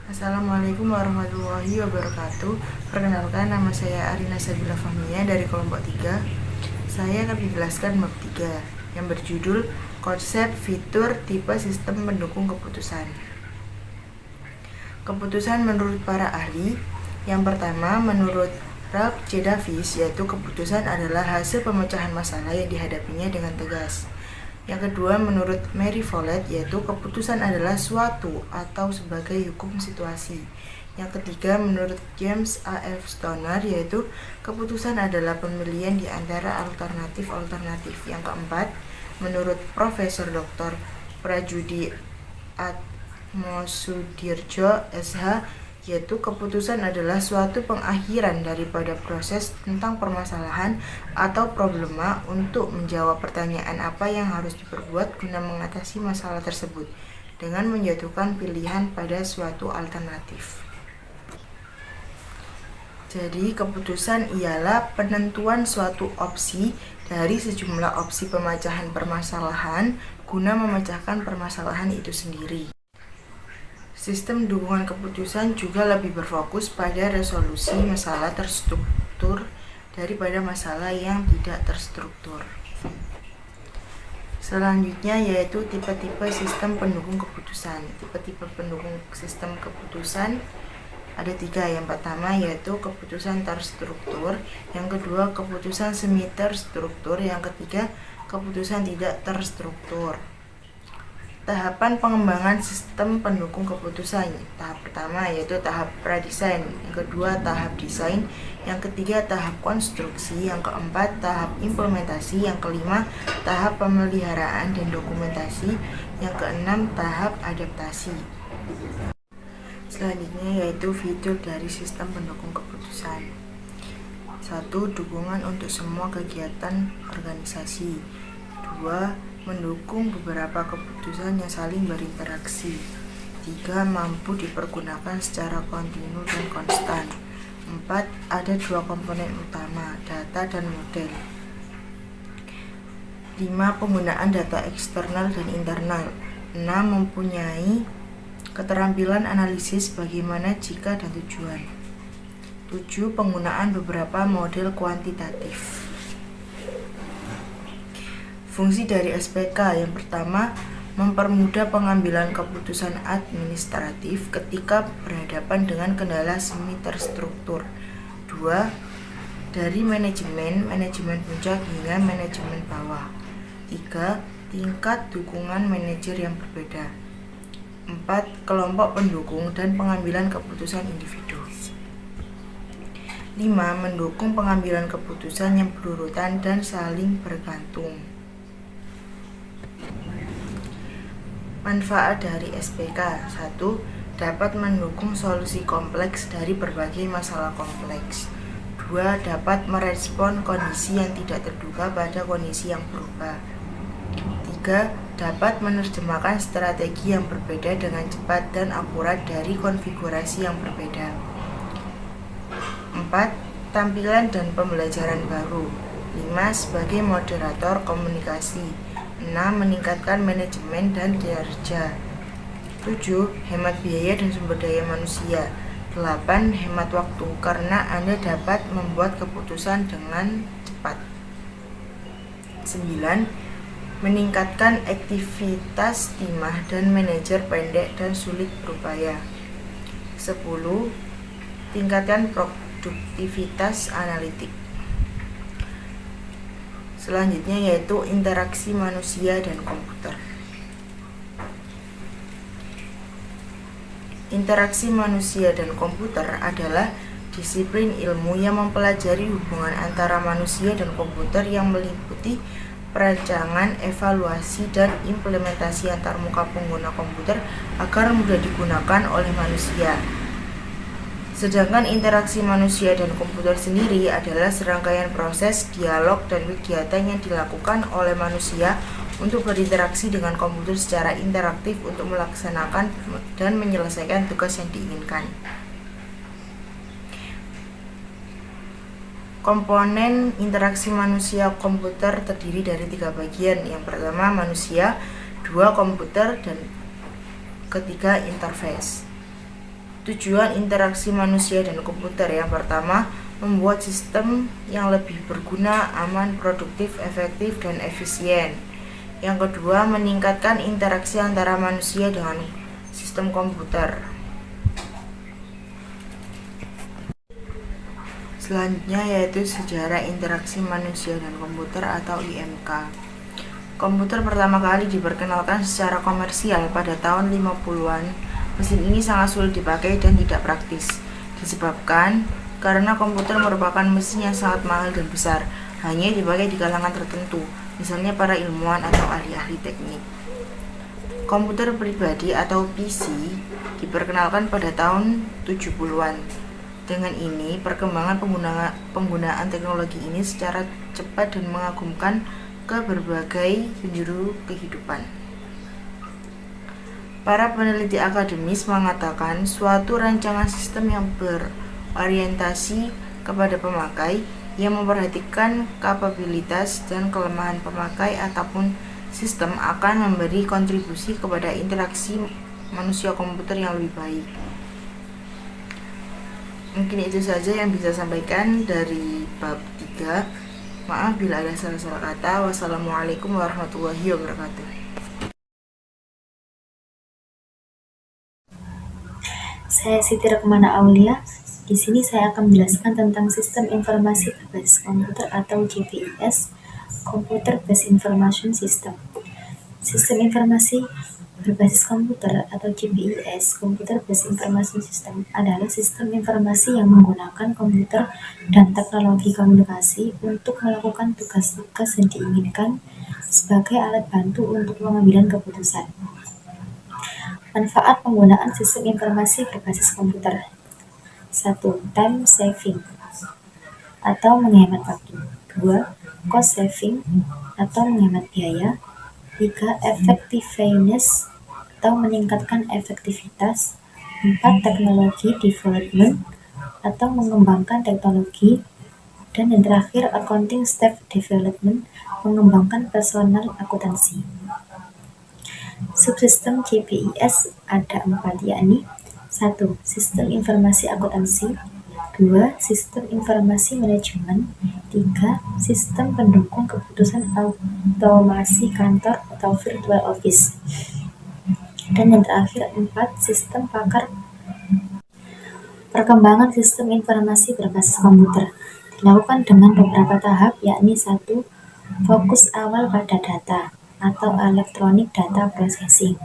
Assalamualaikum warahmatullahi wabarakatuh. Perkenalkan, nama saya Arina Sabila Fahmia dari kelompok 3. Saya akan menjelaskan bab 3 yang berjudul Konsep, Fitur, Tipe Sistem Pendukung Keputusan. Keputusan menurut para ahli. Yang pertama, menurut Ralph C. Davis, yaitu keputusan adalah hasil pemecahan masalah yang dihadapinya dengan tegas. Yang kedua, menurut Mary Follett, yaitu keputusan adalah suatu atau sebagai hukum situasi. Yang ketiga, menurut James A. F. Stoner, yaitu keputusan adalah pemilihan di antara alternatif-alternatif. Yang keempat, menurut Profesor Dr. Prajudi Atmosudirjo, SH, yaitu keputusan adalah suatu pengakhiran daripada proses tentang permasalahan atau problema untuk menjawab pertanyaan apa yang harus diperbuat guna mengatasi masalah tersebut dengan menjatuhkan pilihan pada suatu alternatif. Jadi, keputusan ialah penentuan suatu opsi dari sejumlah opsi pemecahan permasalahan guna memecahkan permasalahan itu sendiri. Sistem dukungan keputusan juga lebih berfokus pada resolusi masalah terstruktur daripada masalah yang tidak terstruktur. Selanjutnya yaitu tipe-tipe sistem pendukung keputusan. Tipe-tipe pendukung sistem keputusan ada 3. Yang pertama yaitu keputusan terstruktur, yang kedua keputusan semi terstruktur, yang ketiga keputusan tidak terstruktur. Tahapan pengembangan sistem pendukung keputusan. Tahap pertama yaitu tahap pradesain, yang kedua tahap desain, yang ketiga tahap konstruksi, yang keempat tahap implementasi, yang kelima tahap pemeliharaan dan dokumentasi, yang keenam tahap adaptasi. Selanjutnya yaitu fitur dari sistem pendukung keputusan. 1. Dukungan untuk semua kegiatan organisasi. 2. Mendukung beberapa keputusan yang saling berinteraksi. 3. Mampu dipergunakan secara kontinu dan konstan. 4. Ada 2 komponen utama, data dan model. 5. Penggunaan data eksternal dan internal. 6. Mempunyai keterampilan analisis bagaimana jika dan tujuan. 7. Penggunaan beberapa model kuantitatif. Fungsi dari SPK yang pertama, mempermudah pengambilan keputusan administratif ketika berhadapan dengan kendala semi terstruktur. 2. Dari manajemen puncak hingga manajemen bawah. 3. Tingkat dukungan manajer yang berbeda. 4. Kelompok pendukung dan pengambilan keputusan individu. 5. Mendukung pengambilan keputusan yang berurutan dan saling bergantung. Manfaat dari SPK. 1. Dapat mendukung solusi kompleks dari berbagai masalah kompleks. 2. Dapat merespon kondisi yang tidak terduga pada kondisi yang berubah. 3. Dapat menerjemahkan strategi yang berbeda dengan cepat dan akurat dari konfigurasi yang berbeda. 4. Tampilan dan pembelajaran baru. 5. Sebagai moderator komunikasi. 6. Meningkatkan manajemen dan kinerja. 7. Hemat biaya dan sumber daya manusia. 8. Hemat waktu karena Anda dapat membuat keputusan dengan cepat. 9. Meningkatkan aktivitas timah dan manajer pendek dan sulit berupaya. 10. Tingkatkan produktivitas analitik. Selanjutnya yaitu interaksi manusia dan komputer. Interaksi manusia dan komputer adalah disiplin ilmu yang mempelajari hubungan antara manusia dan komputer yang meliputi perancangan, evaluasi, dan implementasi antarmuka pengguna komputer agar mudah digunakan oleh manusia. Sedangkan interaksi manusia dan komputer sendiri adalah serangkaian proses, dialog, dan kegiatan yang dilakukan oleh manusia untuk berinteraksi dengan komputer secara interaktif untuk melaksanakan dan menyelesaikan tugas yang diinginkan. Komponen interaksi manusia komputer terdiri dari 3 bagian. Yang pertama manusia, 2 komputer, dan ketiga interface. Tujuan interaksi manusia dan komputer yang pertama, membuat sistem yang lebih berguna, aman, produktif, efektif, dan efisien. Yang kedua, meningkatkan interaksi antara manusia dengan sistem komputer. Selanjutnya yaitu sejarah interaksi manusia dan komputer atau IMK. Komputer pertama kali diperkenalkan secara komersial pada tahun 50-an. Mesin ini sangat sulit dipakai dan tidak praktis, disebabkan karena komputer merupakan mesin yang sangat mahal dan besar, hanya dipakai di kalangan tertentu, misalnya para ilmuwan atau ahli-ahli teknik. Komputer pribadi atau PC diperkenalkan pada tahun 70-an. Dengan ini, perkembangan penggunaan teknologi ini secara cepat dan mengagumkan ke berbagai penjuru kehidupan. Para peneliti akademis mengatakan suatu rancangan sistem yang berorientasi kepada pemakai yang memperhatikan kapabilitas dan kelemahan pemakai ataupun sistem akan memberi kontribusi kepada interaksi manusia komputer yang lebih baik. Mungkin itu saja yang bisa sampaikan dari bab 3. Maaf bila ada salah-salah kata. Wassalamualaikum warahmatullahi wabarakatuh. Saya Siti Rukmana Aulia. Di sini saya akan menjelaskan tentang Sistem Informasi Berbasis Komputer atau CPIS, Computer Based Information System. Sistem Informasi Berbasis Komputer atau CPIS, Computer Based Information System, adalah sistem informasi yang menggunakan komputer dan teknologi komunikasi untuk melakukan tugas-tugas yang diinginkan sebagai alat bantu untuk pengambilan keputusan. Manfaat penggunaan sistem informasi berbasis komputer. 1. Time saving atau menghemat waktu. 2. Cost saving atau menghemat biaya. 3. Effectiveness atau meningkatkan efektivitas. 4. Teknologi development atau mengembangkan teknologi. Dan yang terakhir, accounting staff development, mengembangkan personal akuntansi. Subsistem CPIS ada 4, yakni 1. Sistem informasi akuntansi. 2. Sistem informasi manajemen. 3. Sistem pendukung keputusan otomasi kantor atau virtual office. Dan yang terakhir 4. Sistem pakar. Perkembangan sistem informasi berbasis komputer dilakukan dengan beberapa tahap, yakni 1. Fokus awal pada data atau electronic data processing.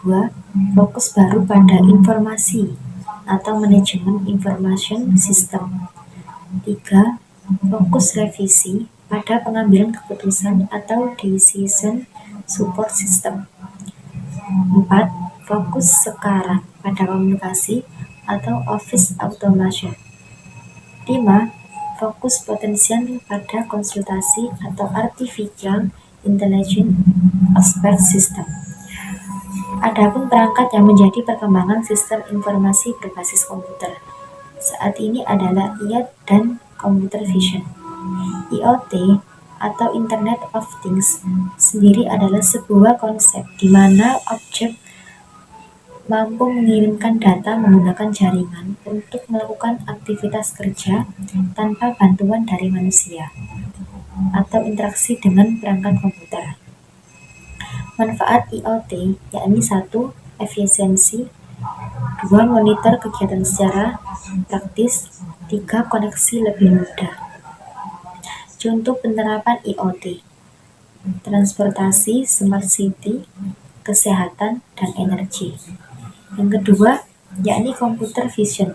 2. Fokus baru pada informasi atau manajemen information system. 3. Fokus revisi pada pengambilan keputusan atau decision support system. 4. Fokus sekarang pada komunikasi atau office automation. 5. Fokus potensial pada konsultasi atau artificial intelligence expert system. Adapun perangkat yang menjadi perkembangan sistem informasi berbasis komputer saat ini adalah IoT dan computer vision. IoT atau Internet of Things sendiri adalah sebuah konsep di mana objek mampu mengirimkan data menggunakan jaringan untuk melakukan aktivitas kerja tanpa bantuan dari manusia atau interaksi dengan perangkat komputer. Manfaat IoT yakni 1. Efisiensi. 2. Monitor kegiatan secara praktis. 3. Koneksi lebih mudah. Contoh penerapan IoT: transportasi, smart city, kesehatan, dan energi. Yang kedua, yakni computer vision,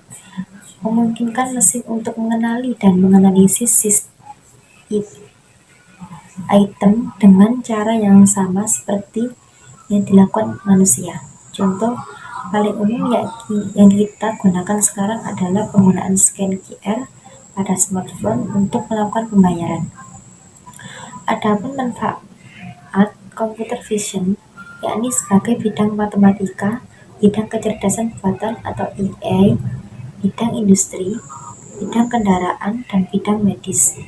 memungkinkan mesin untuk mengenali dan menganalisis item dengan cara yang sama seperti yang dilakukan manusia. Contoh paling umum yang kita gunakan sekarang adalah penggunaan scan QR pada smartphone untuk melakukan pembayaran. Adapun manfaat computer vision yakni sebagai bidang matematika, bidang kecerdasan buatan atau AI, bidang industri, bidang kendaraan, dan bidang medis.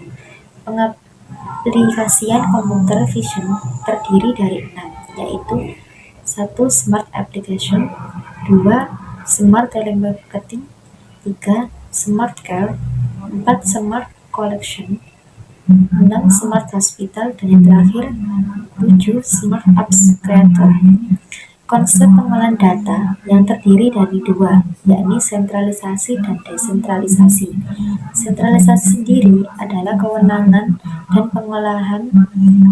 Pengaplikasian computer vision terdiri dari 6, yaitu 1. Smart application. 2. Smart telemarketing, 3. Smart care, 4. Smart collection, 6. Smart hospital, dan yang terakhir 7. Smart apps creator. Konsep pengolahan data yang terdiri dari dua, yakni sentralisasi dan desentralisasi. Sentralisasi sendiri adalah kewenangan dan pengolahan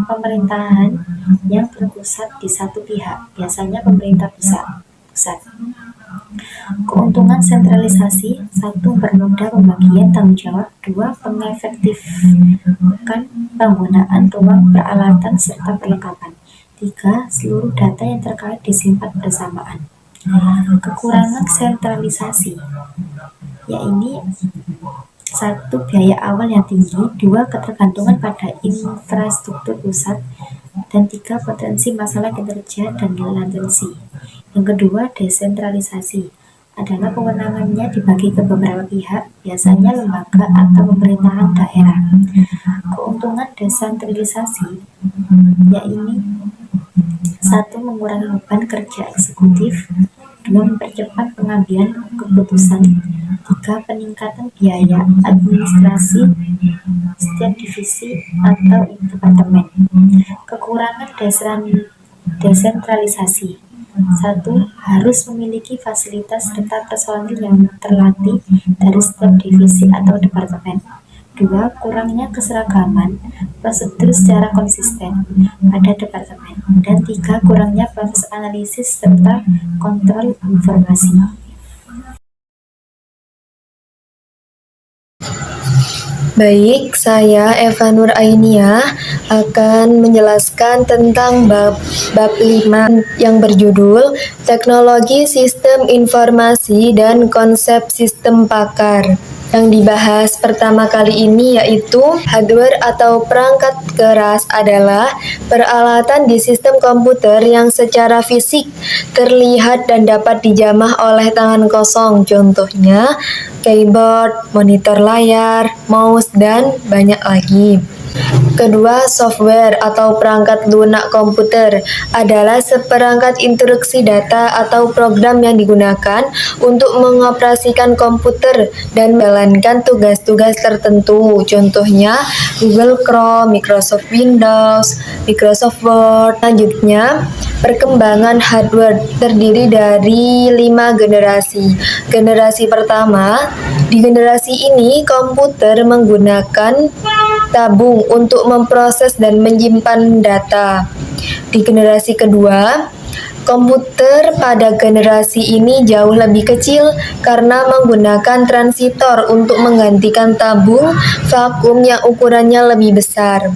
pemerintahan yang terpusat di satu pihak, biasanya pemerintah pusat. Keuntungan sentralisasi: 1. Mempermudah pembagian tanggung jawab. 2. Mengefektifkan penggunaan ruang, peralatan, serta perlengkapan. 3. Seluruh data yang terkait disimpan bersamaan. Kekurangan sentralisasi, yaitu 1. Biaya awal yang tinggi. 2. Ketergantungan pada infrastruktur pusat. Dan 3. Potensi masalah kinerja dan latensi. Yang kedua, desentralisasi adalah kewenangannya dibagi ke beberapa pihak, biasanya lembaga atau pemerintahan daerah. Keuntungan desentralisasi, yaitu 1. Mengurangi beban kerja eksekutif. 2. Mempercepat pengambilan keputusan. 3. Peningkatan biaya administrasi setiap divisi atau departemen. Kekurangan desentralisasi: 1. Harus memiliki fasilitas serta personil yang terlatih dari setiap divisi atau departemen. 2. Kurangnya keseragaman prosedur secara konsisten pada departemen. Dan 3. Kurangnya proses analisis serta kontrol informasi. Baik, saya Eva Nur Ainia akan menjelaskan tentang bab 5 yang berjudul Teknologi Sistem Informasi dan Konsep Sistem Pakar. Yang dibahas pertama kali ini yaitu hardware atau perangkat keras adalah peralatan di sistem komputer yang secara fisik terlihat dan dapat dijamah oleh tangan kosong. Contohnya keyboard, monitor layar, mouse, dan banyak lagi. Kedua, software atau perangkat lunak komputer adalah seperangkat instruksi data atau program yang digunakan untuk mengoperasikan komputer dan menjalankan tugas-tugas tertentu. Contohnya Google Chrome, Microsoft Windows, Microsoft Word. Selanjutnya, perkembangan hardware terdiri dari 5 generasi. Generasi pertama, di generasi ini komputer menggunakan tabung untuk memproses dan menyimpan data. Di generasi kedua, komputer pada generasi ini jauh lebih kecil karena menggunakan transitor untuk menggantikan tabung vakum yang ukurannya lebih besar.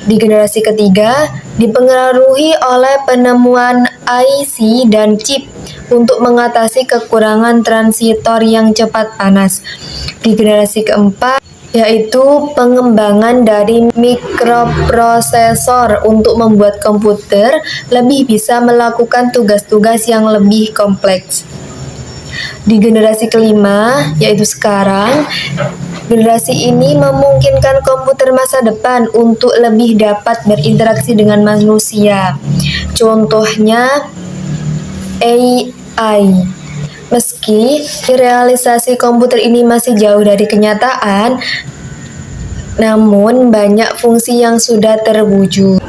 Di generasi ketiga, dipengaruhi oleh penemuan IC dan chip untuk mengatasi kekurangan transitor yang cepat panas. Di generasi keempat, yaitu pengembangan dari mikroprosesor untuk membuat komputer lebih bisa melakukan tugas-tugas yang lebih kompleks. Di generasi kelima, yaitu sekarang, generasi ini memungkinkan komputer masa depan untuk lebih dapat berinteraksi dengan manusia. Contohnya AI. Meski realisasi komputer ini masih jauh dari kenyataan, namun banyak fungsi yang sudah terwujud.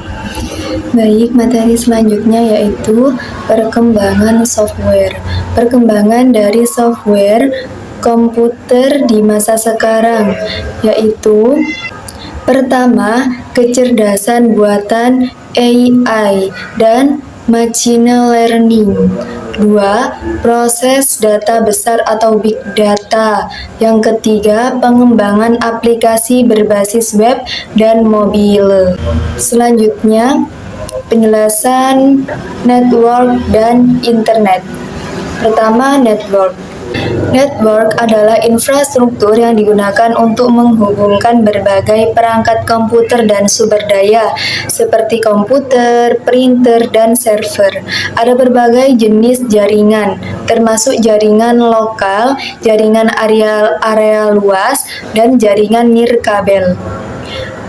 Baik, materi selanjutnya yaitu perkembangan software. Perkembangan dari software komputer di masa sekarang, yaitu pertama, kecerdasan buatan AI dan machine learning. 2. Proses data besar atau big data. Yang ketiga, pengembangan aplikasi berbasis web dan mobil. Selanjutnya, penjelasan network dan internet. Pertama, network. Network adalah infrastruktur yang digunakan untuk menghubungkan berbagai perangkat komputer dan sumber daya seperti komputer, printer, dan server. Ada berbagai jenis jaringan, termasuk jaringan lokal, jaringan area luas, dan jaringan nirkabel.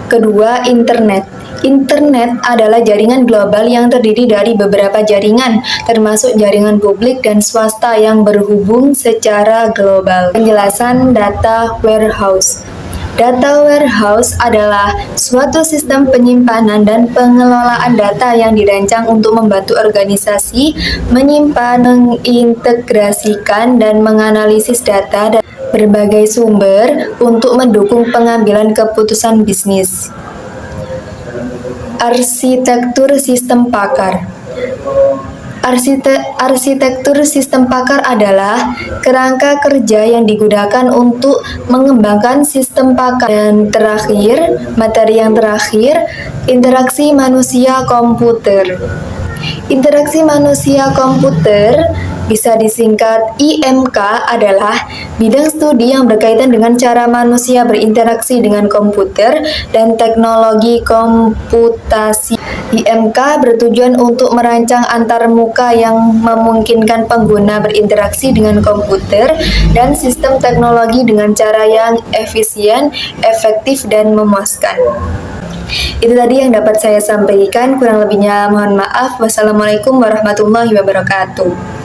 Kedua, internet. Internet adalah jaringan global yang terdiri dari beberapa jaringan, termasuk jaringan publik dan swasta yang berhubung secara global. Penjelasan data warehouse. Data warehouse adalah suatu sistem penyimpanan dan pengelolaan data yang dirancang untuk membantu organisasi menyimpan, mengintegrasikan, dan menganalisis data dari berbagai sumber untuk mendukung pengambilan keputusan bisnis. Arsitektur sistem pakar. Arsitektur sistem pakar adalah kerangka kerja yang digunakan untuk mengembangkan sistem pakar. Dan terakhir, materi yang terakhir, interaksi manusia komputer. Interaksi manusia komputer, bisa disingkat IMK, adalah bidang studi yang berkaitan dengan cara manusia berinteraksi dengan komputer dan teknologi komputasi. IMK bertujuan untuk merancang antarmuka yang memungkinkan pengguna berinteraksi dengan komputer dan sistem teknologi dengan cara yang efisien, efektif, dan memuaskan. Itu tadi yang dapat saya sampaikan, kurang lebihnya mohon maaf. Wassalamualaikum warahmatullahi wabarakatuh.